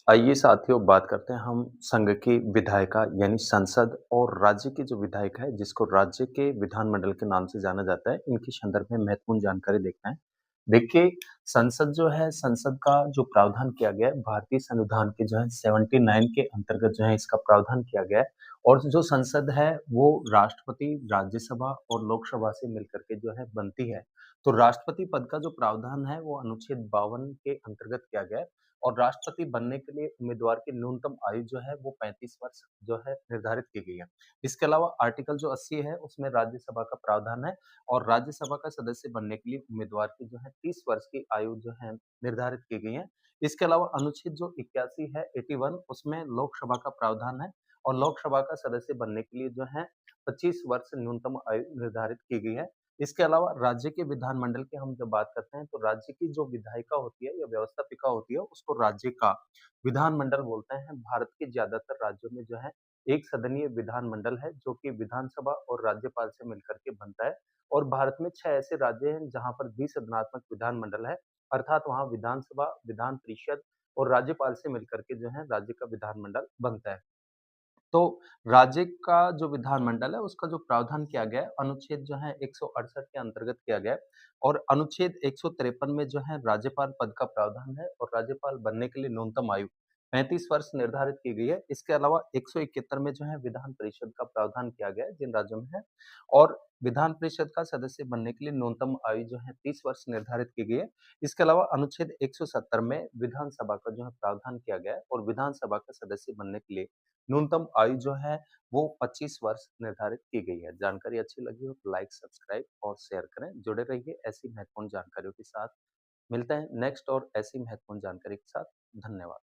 आइए साथियों बात करते हैं हम संघ की विधायिका यानी संसद और राज्य की जो विधायिका है जिसको राज्य के विधानमंडल के नाम से जाना जाता है, इनके संदर्भ में महत्वपूर्ण जानकारी देखना है। देखिए, संसद जो है संसद का जो प्रावधान किया गया है भारतीय संविधान के जो है 79 के अंतर्गत जो है इसका प्रावधान किया गया है और जो संसद है वो राष्ट्रपति, राज्यसभा और लोकसभा से मिलकर के जो है बनती है। तो राष्ट्रपति पद का जो प्रावधान है वो अनुच्छेद 52 के अंतर्गत किया गया है और राष्ट्रपति बनने के लिए उम्मीदवार की न्यूनतम आयु जो है वो 35 वर्ष जो है निर्धारित की गई है। इसके अलावा आर्टिकल जो 80 है उसमें राज्यसभा का प्रावधान है और राज्यसभा का सदस्य बनने के लिए उम्मीदवार की जो है 30 वर्ष की आयु जो है निर्धारित की गई है। इसके अलावा अनुच्छेद जो 81 है 81 उसमें लोकसभा का प्रावधान है और लोकसभा का सदस्य बनने के लिए जो है 25 वर्ष न्यूनतम आयु निर्धारित की गई है। इसके अलावा राज्य के विधानमंडल की हम जब बात करते हैं तो राज्य की जो विधायिका होती है या व्यवस्थापिका होती है उसको राज्य का विधानमंडल बोलते हैं। भारत के ज्यादातर राज्यों में जो है एक सदनीय विधानमंडल है जो कि विधानसभा और राज्यपाल से मिलकर के बनता है और भारत में 6 ऐसे राज्य हैं जहाँ पर द्विसदनात्मक विधानमंडल है, अर्थात वहाँ विधानसभा, विधान परिषद और राज्यपाल से मिलकर के जो है राज्य का विधानमंडल बनता है। तो राज्य का जो विधानमंडल है, उसका जो प्रावधान किया गया है, अनुच्छेद जो है 168 के अंतर्गत किया गया है और अनुच्छेद 153 में जो है राज्यपाल पद का प्रावधान है और राज्यपाल बनने के लिए न्यूनतम आयु 35 वर्ष निर्धारित की गई है। इसके अलावा 171 में जो है विधान परिषद का प्रावधान किया गया है, जिन राज्यों में है और विधान परिषद का सदस्य बनने के लिए न्यूनतम आयु जो है 30 वर्ष निर्धारित की गई है। इसके अलावा अनुच्छेद 170 में विधानसभा का जो है प्रावधान किया गया है और विधानसभा का सदस्य बनने के लिए न्यूनतम आयु जो है वो 25 वर्ष निर्धारित की गई है। जानकारी अच्छी लगी हो तो लाइक, सब्सक्राइब और शेयर करें। जुड़े रहिए ऐसी महत्वपूर्ण जानकारियों के साथ। मिलते हैं नेक्स्ट और ऐसी महत्वपूर्ण जानकारी के साथ। धन्यवाद।